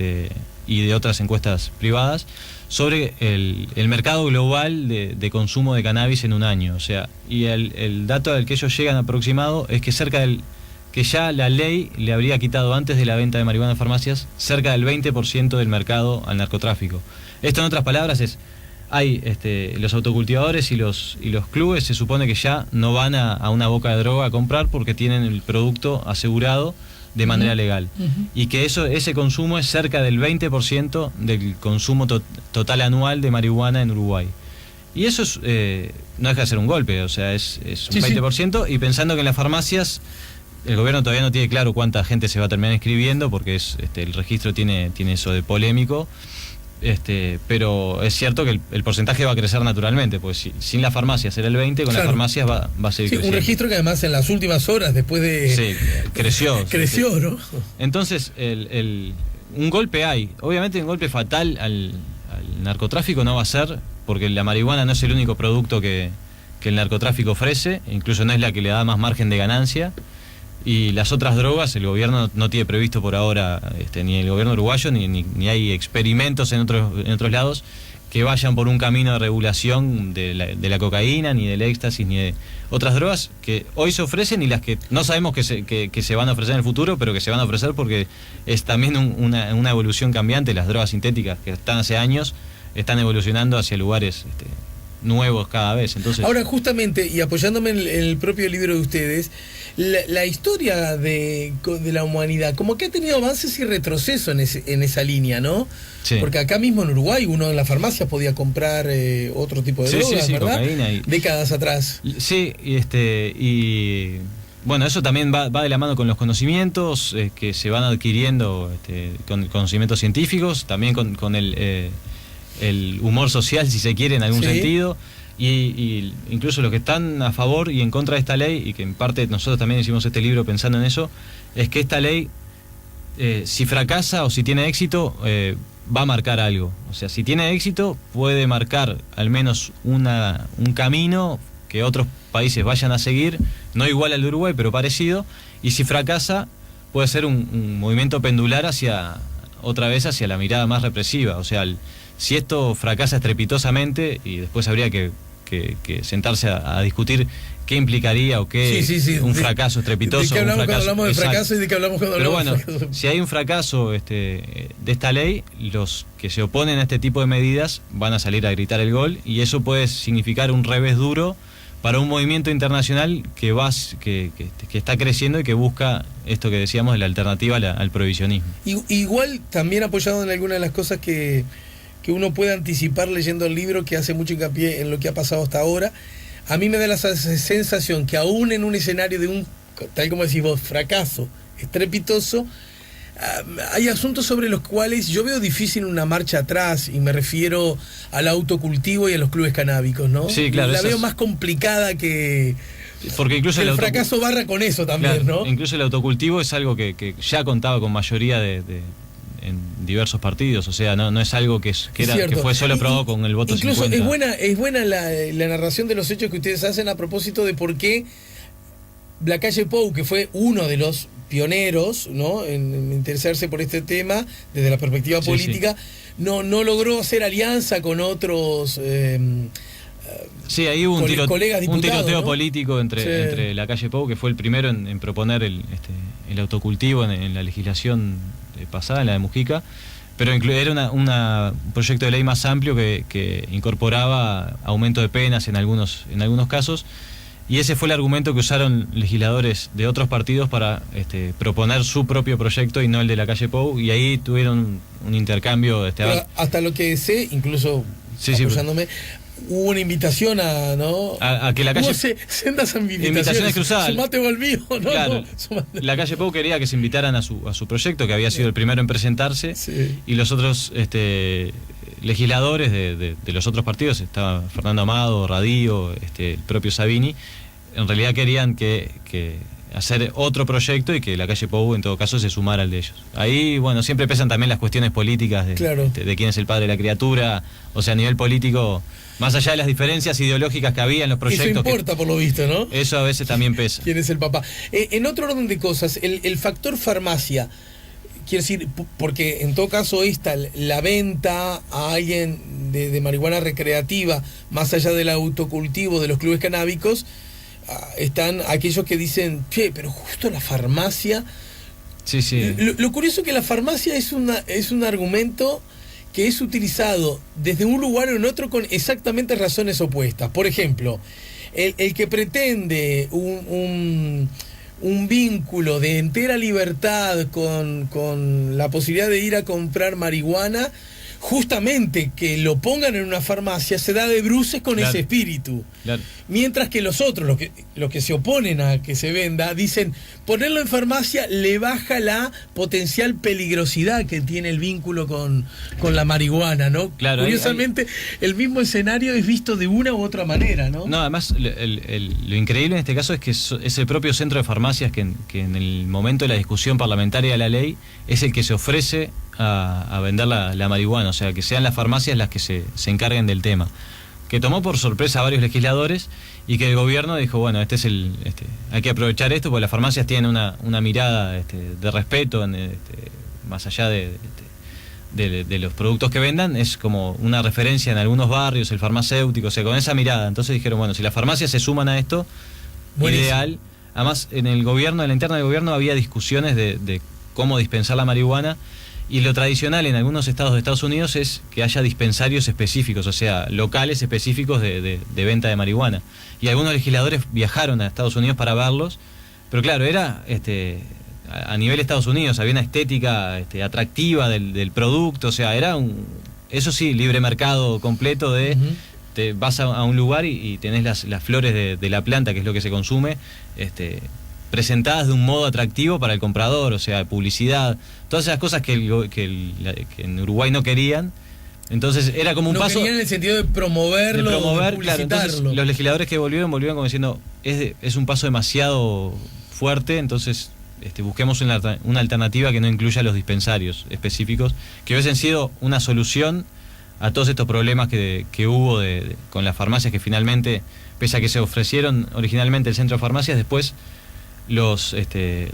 y de otras encuestas privadas sobre el mercado global de consumo de cannabis en un año. O sea, y el dato al que ellos llegan aproximado es que que ya la ley le habría quitado antes de la venta de marihuana en farmacias cerca del 20% del mercado al narcotráfico. Esto, en otras palabras, hay los autocultivadores y los clubes se supone que ya no van a una boca de droga a comprar porque tienen el producto asegurado de manera legal. Y que ese consumo es cerca del 20% del consumo total anual de marihuana en Uruguay. Y eso no deja de ser un golpe, o sea, es un 20%, y pensando que en las farmacias el gobierno todavía no tiene claro cuánta gente se va a terminar inscribiendo, porque el registro tiene eso de polémico. Pero es cierto que el porcentaje va a crecer naturalmente, pues sin las farmacias era el 20%, con las farmacias va a seguir creciendo. Un registro que además en las últimas horas, después de... Sí, creció. Creció, ¿no? Entonces, un golpe hay. Obviamente un golpe fatal al narcotráfico no va a ser, porque la marihuana no es el único producto que el narcotráfico ofrece, incluso no es la que le da más margen de ganancia. Y las otras drogas el gobierno no tiene previsto por ahora, ni el gobierno uruguayo, ni hay experimentos en otros lados que vayan por un camino de regulación de la cocaína, ni del éxtasis, ni de otras drogas que hoy se ofrecen y las que no sabemos que se van a ofrecer en el futuro, pero que se van a ofrecer porque es también una evolución cambiante. Las drogas sintéticas que están hace años están evolucionando hacia lugares nuevos cada vez. Entonces, ahora, justamente, y apoyándome en el propio libro de ustedes, la historia de la humanidad como que ha tenido avances y retrocesos en esa línea, ¿no? Sí. Porque acá mismo en Uruguay uno en la farmacia podía comprar otro tipo de drogas, ¿verdad? Cocaína décadas atrás. Sí, y Bueno, eso también va de la mano con los conocimientos que se van adquiriendo, con conocimientos científicos, también con el humor social, si se quiere, en algún sentido, y incluso los que están a favor y en contra de esta ley, y que en parte nosotros también hicimos este libro pensando en eso, es que esta ley, si fracasa o si tiene éxito, va a marcar algo. O sea, si tiene éxito, puede marcar al menos un camino que otros países vayan a seguir, no igual al de Uruguay, pero parecido, y si fracasa, puede ser un movimiento pendular otra vez hacia la mirada más represiva. O sea, si esto fracasa estrepitosamente, y después habría que sentarse a discutir qué implicaría o qué un fracaso estrepitoso. ¿De qué hablamos cuando hablamos de exacto. fracaso y de qué hablamos cuando hablamos de fracaso? Pero bueno, si hay un fracaso de esta ley, los que se oponen a este tipo de medidas van a salir a gritar el gol, y eso puede significar un revés duro para un movimiento internacional que está creciendo y que busca esto que decíamos de la alternativa al prohibicionismo. Igual también apoyado en algunas de las cosas que uno puede anticipar leyendo el libro, que hace mucho hincapié en lo que ha pasado hasta ahora. A mí me da la sensación que aún en un escenario de tal como decís vos, fracaso estrepitoso, hay asuntos sobre los cuales yo veo difícil una marcha atrás, y me refiero al autocultivo y a los clubes canábicos, ¿no? Sí, claro. La veo más complicada que... Porque incluso el fracaso barra con eso también, claro, ¿no? Incluso el autocultivo es algo que ya contaba con mayoría en diversos partidos. O sea, no es algo que fue solo aprobado con el voto incluso 50. Es buena la narración de los hechos que ustedes hacen a propósito de por qué la calle Pou, que fue uno de los pioneros, ¿no?, en interesarse por este tema desde la perspectiva política, no logró hacer alianza con otros sí, ahí hubo colegas diputados, un tiroteo ¿no? político entre la calle Pou, que fue el primero en proponer el autocultivo en la legislación pasada, en la de Mujica, pero era un proyecto de ley más amplio que incorporaba aumento de penas en algunos casos. Y ese fue el argumento que usaron legisladores de otros partidos para proponer su propio proyecto y no el de la calle Pou, y ahí tuvieron un intercambio. Hasta lo que sé, incluso apoyándome, hubo una invitación a que la calle... sendas invitaciones cruzadas. Sumate o el mío, ¿no? Claro, la calle Pou quería que se invitaran a su proyecto, que había sido el primero en presentarse, y los otros legisladores de los otros partidos, estaba Fernando Amado, Radío, el propio Sabini, en realidad querían que hacer otro proyecto y que la calle Pou en todo caso se sumara al de ellos. Ahí, bueno, siempre pesan también las cuestiones políticas de quién es el padre de la criatura. O sea, a nivel político, más allá de las diferencias ideológicas que había en los proyectos... Eso importa, por lo visto, ¿no? Eso a veces también pesa. ¿Quién es el papá? En otro orden de cosas, el factor farmacia, quiero decir, porque en todo caso la venta a alguien de marihuana recreativa, más allá del autocultivo de los clubes canábicos, están aquellos que dicen, che, pero justo la farmacia... Sí. Lo curioso es que la farmacia es un argumento que es utilizado desde un lugar o en otro con exactamente razones opuestas. Por ejemplo, el que pretende un vínculo de entera libertad con la posibilidad de ir a comprar marihuana, justamente que lo pongan en una farmacia, se da de bruces con ese espíritu. Claro. Mientras que los otros, los que se oponen a que se venda, dicen, ponerlo en farmacia le baja la potencial peligrosidad que tiene el vínculo con la marihuana, ¿no? Claro, curiosamente, el mismo escenario es visto de una u otra manera, ¿no? No, además, lo increíble en este caso es que es el propio centro de farmacias que en el momento de la discusión parlamentaria de la ley es el que se ofrece a vender la marihuana. O sea, que sean las farmacias las que se encarguen del tema, que tomó por sorpresa a varios legisladores, y que el gobierno dijo, bueno, hay que aprovechar esto porque las farmacias tienen una mirada de respeto, más allá de los productos que vendan, es como una referencia en algunos barrios, el farmacéutico, o sea, con esa mirada. Entonces dijeron, bueno, si las farmacias se suman a esto, buenísimo. Ideal. Además, en la interna del gobierno había discusiones de cómo dispensar la marihuana. Y lo tradicional en algunos estados de Estados Unidos es que haya dispensarios específicos, o sea, locales específicos de venta de marihuana. Y algunos legisladores viajaron a Estados Unidos para verlos, pero claro, era a nivel Estados Unidos, había una estética atractiva del producto, o sea, era eso sí, libre mercado completo te vas a un lugar y tenés las flores de la planta, que es lo que se consume, presentadas de un modo atractivo para el comprador, o sea, publicidad, todas esas cosas que en Uruguay no querían. Entonces era como un no paso... querían en el sentido de promoverlo, de claro. publicitarlo. Entonces los legisladores que volvieron como diciendo, es un paso demasiado fuerte, entonces busquemos una alternativa que no incluya los dispensarios específicos, que hubiesen sido una solución a todos estos problemas que hubo con las farmacias, que finalmente, pese a que se ofrecieron originalmente el centro de farmacias, después los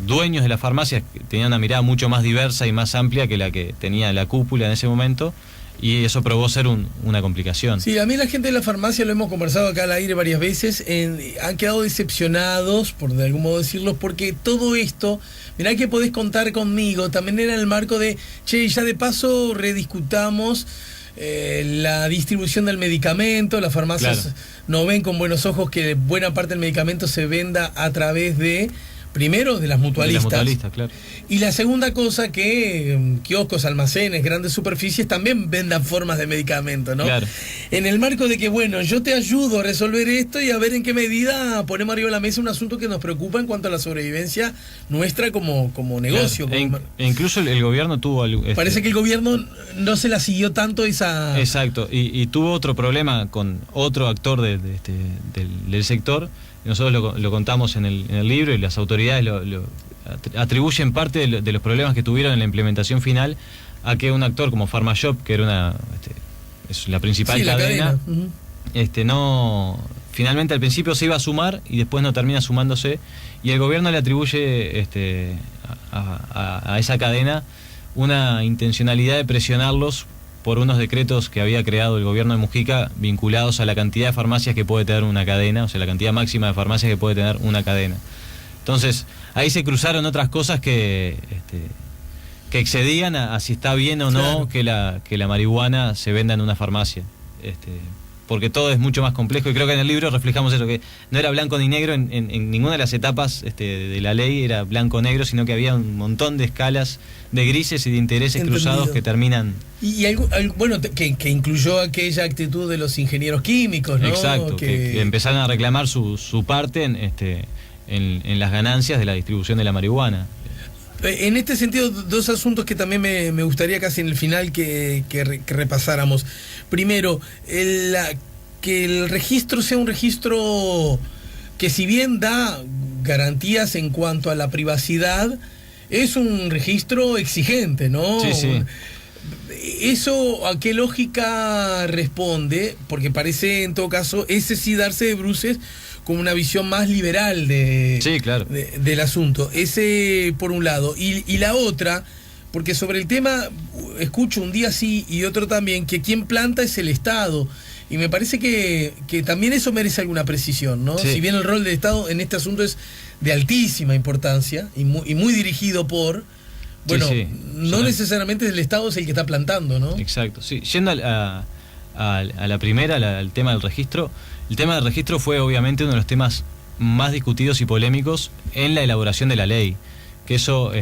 dueños de las farmacias tenían una mirada mucho más diversa y más amplia que la que tenía la cúpula en ese momento, y eso probó ser una complicación. Sí, a mí la gente de la farmacia, lo hemos conversado acá al aire varias veces, han quedado decepcionados, por de algún modo decirlo, porque todo esto, mirá que podés contar conmigo, también era en el marco de, che, ya de paso rediscutamos la distribución del medicamento. Las farmacias, claro, no ven con buenos ojos que buena parte del medicamento se venda a través de, primero, de las mutualistas. Claro. Y la segunda cosa, que kioscos, almacenes, grandes superficies también vendan formas de medicamento, ¿no? Claro. En el marco de que, bueno, yo te ayudo a resolver esto y a ver en qué medida ponemos arriba de la mesa un asunto que nos preocupa en cuanto a la sobrevivencia nuestra como negocio. Claro. E incluso el gobierno tuvo... Parece que el gobierno no se la siguió tanto esa... Exacto, y tuvo otro problema con otro actor del sector. Nosotros lo contamos en el libro, y las autoridades lo atribuyen parte de los problemas que tuvieron en la implementación final a que un actor como PharmaShop, que era es la principal cadena, no, finalmente al principio se iba a sumar y después no termina sumándose, y el gobierno le atribuye a esa cadena una intencionalidad de presionarlos por unos decretos que había creado el gobierno de Mujica vinculados a la cantidad de farmacias que puede tener una cadena, o sea, la cantidad máxima de farmacias que puede tener una cadena. Entonces, ahí se cruzaron otras cosas que excedían a si está bien o no, claro, que la marihuana se venda en una farmacia. Porque todo es mucho más complejo, y creo que en el libro reflejamos eso, que no era blanco ni negro en ninguna de las etapas de la ley, era blanco o negro, sino que había un montón de escalas de grises y de intereses cruzados que terminan... Y algo bueno, que incluyó aquella actitud de los ingenieros químicos, ¿no? Exacto, que empezaron a reclamar su parte en las ganancias de la distribución de la marihuana. En este sentido, dos asuntos que también me gustaría casi en el final que repasáramos. Primero, que el registro sea un registro que, si bien da garantías en cuanto a la privacidad, es un registro exigente, ¿no? Sí, sí. ¿Eso a qué lógica responde? Porque parece, en todo caso, ese sí darse de bruces con una visión más liberal sí, claro, del asunto. Ese por un lado. Y la otra, porque sobre el tema escucho un día sí y otro también, que quien planta es el Estado. Y me parece que también eso merece alguna precisión, ¿no? Sí. Si bien el rol del Estado en este asunto es de altísima importancia y muy dirigido por... Bueno, sí, no necesariamente el Estado es el que está plantando, ¿no? Exacto, sí. Yendo a la primera, al tema del registro, el tema del registro fue obviamente uno de los temas más discutidos y polémicos en la elaboración de la ley. Que eso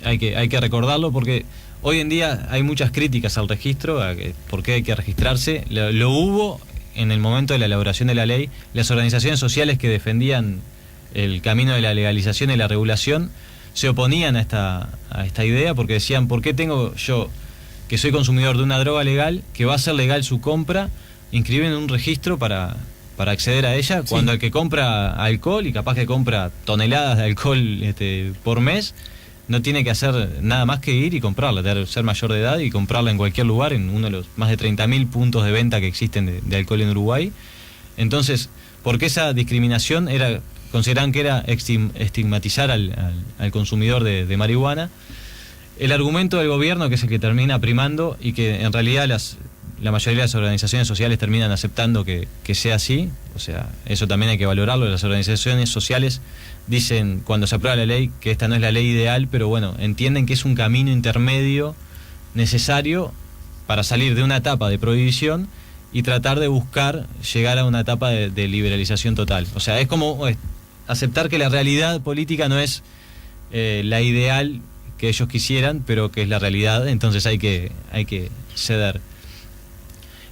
hay que recordarlo, porque hoy en día hay muchas críticas al registro, a por qué hay que registrarse. Lo hubo en el momento de la elaboración de la ley. Las organizaciones sociales que defendían el camino de la legalización y la regulación se oponían a esta idea, porque decían, ¿por qué tengo yo, que soy consumidor de una droga legal, que va a ser legal su compra, inscribir en un registro para acceder a ella, cuando el que compra alcohol, y capaz que compra toneladas de alcohol por mes, no tiene que hacer nada más que ir y comprarla, ser mayor de edad y comprarla en cualquier lugar, en uno de los más de 30.000 puntos de venta que existen de alcohol en Uruguay? Entonces, ¿por qué esa discriminación consideraban que era estigmatizar al consumidor de marihuana? El argumento del gobierno, que es el que termina primando, y que en realidad la mayoría de las organizaciones sociales terminan aceptando que sea así, o sea, eso también hay que valorarlo. Las organizaciones sociales dicen, cuando se aprueba la ley, que esta no es la ley ideal, pero bueno, entienden que es un camino intermedio necesario para salir de una etapa de prohibición y tratar de buscar llegar a una etapa de liberalización total. O sea, es como aceptar que la realidad política no es la ideal que ellos quisieran, pero que es la realidad, entonces hay que ceder.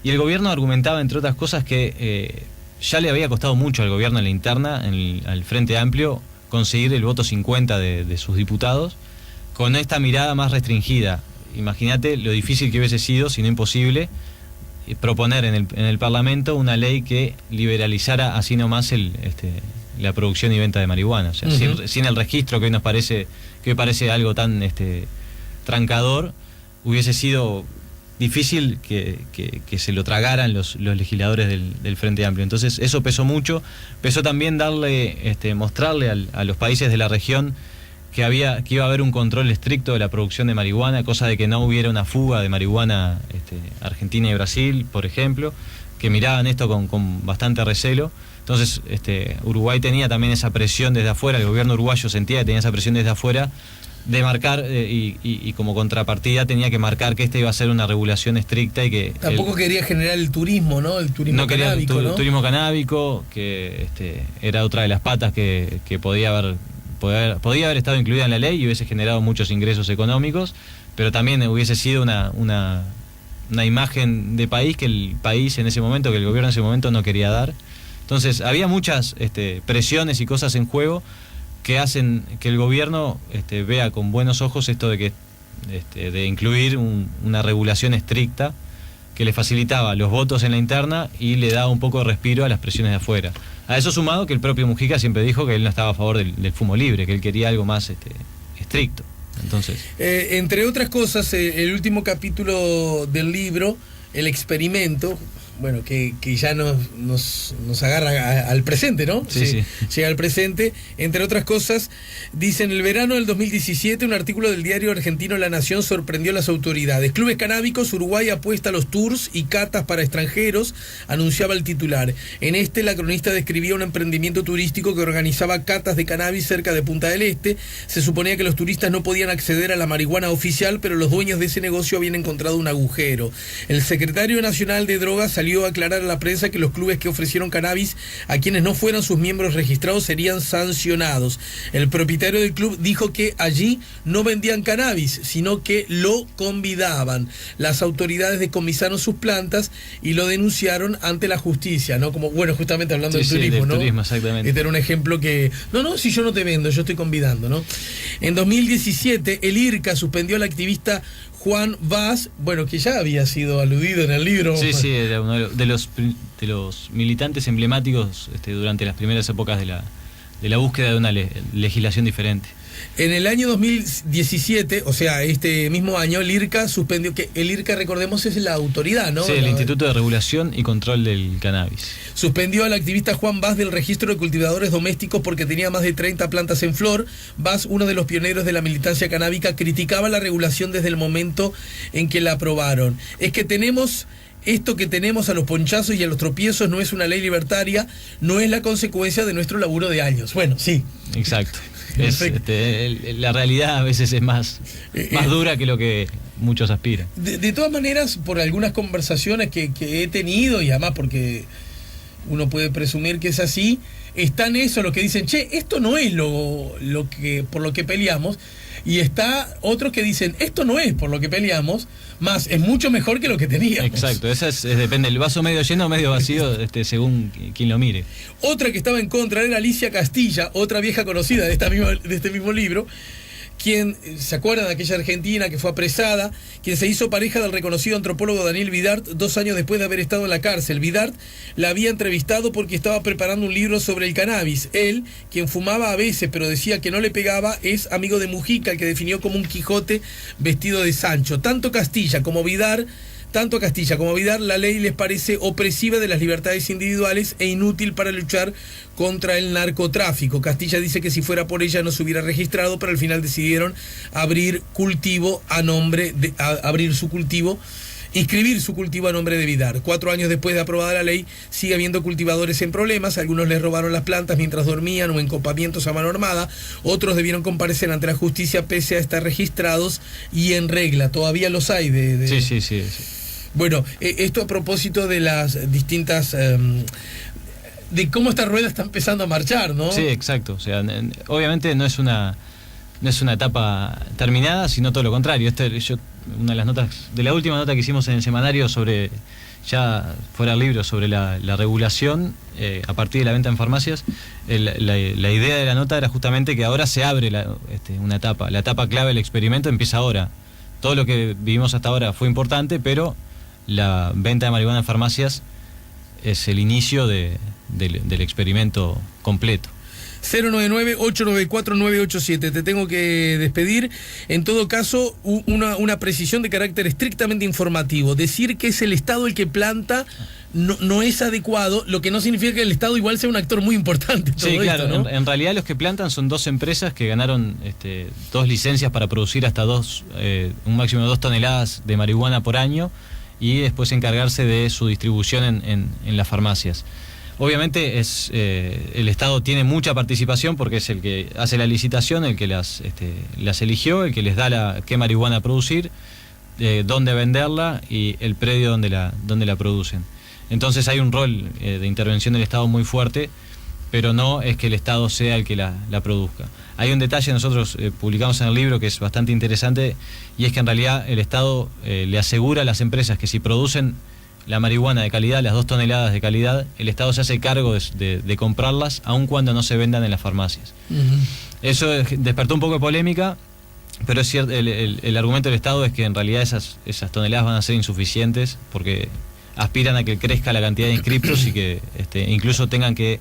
Y el gobierno argumentaba, entre otras cosas, que ya le había costado mucho al gobierno en la interna, al Frente Amplio, conseguir el voto 50 de sus diputados, con esta mirada más restringida. Imagínate lo difícil que hubiese sido, si no imposible, proponer en el Parlamento una ley que liberalizara así nomás la producción y venta de marihuana. O sea, sin el registro que hoy parece algo tan trancador, hubiese sido difícil que se lo tragaran los legisladores del Frente Amplio. Entonces eso pesó mucho. Pesó también mostrarle a los países de la región que iba a haber un control estricto de la producción de marihuana, cosa de que no hubiera una fuga de marihuana Argentina y Brasil, por ejemplo, que miraban esto con bastante recelo. Entonces Uruguay tenía también esa presión desde afuera, el gobierno uruguayo sentía que tenía esa presión desde afuera de marcar, y como contrapartida tenía que marcar que esta iba a ser una regulación estricta y que... Tampoco quería generar el turismo, ¿no? El turismo canábico, ¿no? Turismo canábico, que era otra de las patas que podía haber estado incluida en la ley y hubiese generado muchos ingresos económicos, pero también hubiese sido una imagen de país que el país en ese momento, que el gobierno en ese momento no quería dar. Entonces había muchas presiones y cosas en juego que hacen que el gobierno vea con buenos ojos esto de incluir una regulación estricta que le facilitaba los votos en la interna y le daba un poco de respiro a las presiones de afuera. A eso sumado que el propio Mujica siempre dijo que él no estaba a favor del fumo libre, que él quería algo más estricto. Entonces, entre otras cosas, el último capítulo del libro, El experimento, bueno, que ya nos agarra al presente, ¿no? Sí. Llega al presente. Entre otras cosas, dice: en el verano del 2017, un artículo del diario argentino La Nación sorprendió a las autoridades. Clubes canábicos, Uruguay apuesta a los tours y catas para extranjeros, anunciaba el titular. En la cronista describía un emprendimiento turístico que organizaba catas de cannabis cerca de Punta del Este. Se suponía que los turistas no podían acceder a la marihuana oficial, pero los dueños de ese negocio habían encontrado un agujero. El secretario nacional de Drogas salió a aclarar a la prensa que los clubes que ofrecieron cannabis a quienes no fueran sus miembros registrados serían sancionados. El propietario del club dijo que allí no vendían cannabis, sino que lo convidaban. Las autoridades decomisaron sus plantas y lo denunciaron ante la justicia, ¿no? Como, bueno, justamente hablando del turismo, ¿no? Turismo, exactamente. Este era un ejemplo que, si yo no te vendo, yo estoy convidando, ¿no? En 2017, el IRCA suspendió al activista Juan Vaz, bueno, que ya había sido aludido en el libro. Sí, era uno de los militantes emblemáticos durante las primeras épocas de la búsqueda de una legislación diferente. En el año 2017, o sea, este mismo año, el IRCA suspendió, que el IRCA, recordemos, es la autoridad, ¿no? Sí, el Instituto de Regulación y Control del Cannabis. Suspendió al activista Juan Vaz del registro de cultivadores domésticos porque tenía más de 30 plantas en flor. Vaz, uno de los pioneros de la militancia canábica, criticaba la regulación desde el momento en que la aprobaron. Es que esto que tenemos a los ponchazos y a los tropiezos no es una ley libertaria, no es la consecuencia de nuestro laburo de años. Bueno, sí. Exacto. La realidad a veces es más dura que lo que muchos aspiran. De todas maneras, por algunas conversaciones que he tenido, y además porque uno puede presumir que es así, están los que dicen, esto no es por lo que peleamos, y está otros que dicen, esto no es por lo que peleamos, más es mucho mejor que lo que teníamos. Exacto, depende, el vaso medio lleno o medio vacío, según quien lo mire. Otra que estaba en contra era Alicia Castilla, otra vieja conocida de este mismo libro, quien, ¿se acuerdan de aquella argentina que fue apresada? Quien se hizo pareja del reconocido antropólogo Daniel Vidart 2 años después de haber estado en la cárcel. Vidart la había entrevistado porque estaba preparando un libro sobre el cannabis. Él, quien fumaba a veces pero decía que no le pegaba, es amigo de Mujica, el que definió como un Quijote vestido de Sancho. Tanto a Castilla como Vidart, la ley les parece opresiva de las libertades individuales e inútil para luchar contra el narcotráfico. Castilla dice que si fuera por ella no se hubiera registrado, pero al final decidieron inscribir su cultivo a nombre de Vidart. 4 años después de aprobada la ley, sigue habiendo cultivadores en problemas. Algunos les robaron las plantas mientras dormían o en copamientos a mano armada. Otros debieron comparecer ante la justicia pese a estar registrados y en regla. Todavía los hay Sí. Bueno, esto a propósito de las distintas... de cómo esta rueda está empezando a marchar, ¿no? Sí, exacto. O sea, obviamente no es una etapa terminada, sino todo lo contrario. una de las notas, de la última nota que hicimos en el semanario sobre, ya fuera el libro, sobre la regulación a partir de la venta en farmacias. La idea de la nota era justamente que ahora se abre una etapa, la etapa clave del experimento empieza ahora. Todo lo que vivimos hasta ahora fue importante, pero la venta de marihuana en farmacias es el inicio del experimento completo. 099-894-987. Te tengo que despedir. En todo caso, una precisión de carácter estrictamente informativo. Decir que es el Estado el que planta no es adecuado, lo que no significa que el Estado igual sea un actor muy importante en todo sí, claro, esto, ¿no? En realidad los que plantan son 2 empresas que ganaron 2 licencias para producir hasta un máximo de 2 toneladas de marihuana por año, y después encargarse de su distribución en las farmacias. Obviamente el Estado tiene mucha participación porque es el que hace la licitación, el que las eligió, el que les da qué marihuana producir, dónde venderla y el predio donde la producen. Entonces hay un rol de intervención del Estado muy fuerte, pero no es que el Estado sea el que la produzca. Hay un detalle, nosotros publicamos en el libro, que es bastante interesante, y es que en realidad el Estado le asegura a las empresas que si producen la marihuana de calidad, las 2 toneladas de calidad, el Estado se hace cargo de comprarlas, aun cuando no se vendan en las farmacias. Eso despertó un poco de polémica, pero es cierto, el argumento del Estado es que en realidad esas toneladas van a ser insuficientes, porque aspiran a que crezca la cantidad de inscriptos y que incluso tengan que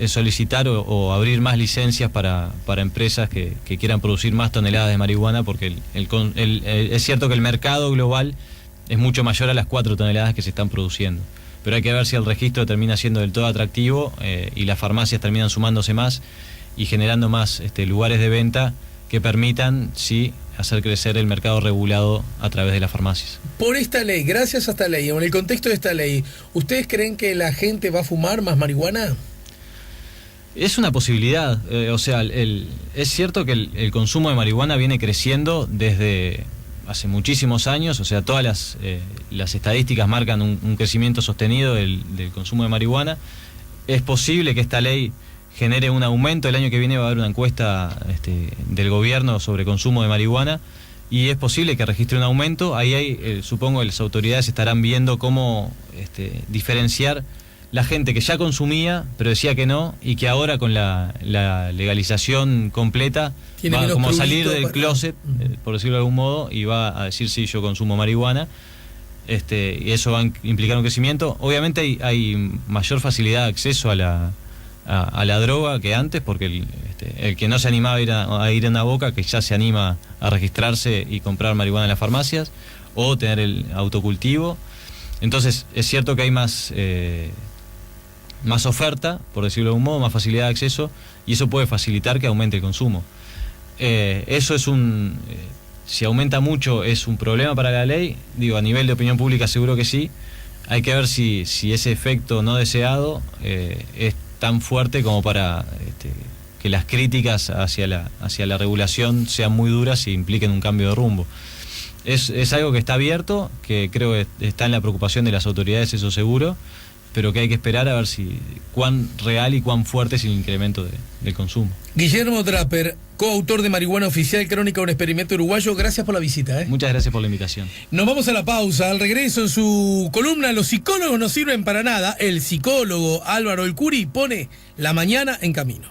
solicitar o abrir más licencias para empresas que quieran producir más toneladas de marihuana, porque es cierto que el mercado global es mucho mayor a las 4 toneladas que se están produciendo. Pero hay que ver si el registro termina siendo del todo atractivo y las farmacias terminan sumándose más y generando más lugares de venta que permitan, sí, hacer crecer el mercado regulado a través de las farmacias. Por esta ley, gracias a esta ley, o en el contexto de esta ley, ¿ustedes creen que la gente va a fumar más marihuana? Es una posibilidad. Es cierto que el consumo de marihuana viene creciendo desde hace muchísimos años, o sea, todas las estadísticas marcan un crecimiento sostenido del consumo de marihuana. Es posible que esta ley genere un aumento. El año que viene va a haber una encuesta del gobierno sobre consumo de marihuana, y es posible que registre un aumento. Ahí supongo que las autoridades estarán viendo cómo diferenciar la gente que ya consumía, pero decía que no, y que ahora con la legalización completa va como a salir del closet, por decirlo de algún modo, y va a decir sí, yo consumo marihuana, y eso va a implicar un crecimiento. Obviamente hay mayor facilidad de acceso a la droga que antes, porque el que no se animaba a ir a una boca, que ya se anima a registrarse y comprar marihuana en las farmacias, o tener el autocultivo. Entonces es cierto que hay más oferta, por decirlo de algún modo, más facilidad de acceso, y eso puede facilitar que aumente el consumo. Eso es si aumenta mucho, ¿es un problema para la ley? Digo, a nivel de opinión pública seguro que sí. Hay que ver si ese efecto no deseado es tan fuerte como para que las críticas hacia la regulación sean muy duras y impliquen un cambio de rumbo. Es algo que está abierto, que creo que está en la preocupación de las autoridades, eso seguro, pero que hay que esperar a ver cuán real y cuán fuerte es el incremento del consumo. Guillermo Draper, coautor de Marihuana Oficial, Crónica de un Experimento Uruguayo, gracias por la visita. Muchas gracias por la invitación. Nos vamos a la pausa. Al regreso, en su columna Los psicólogos no sirven para nada, el psicólogo Álvaro El Curi pone la mañana en camino.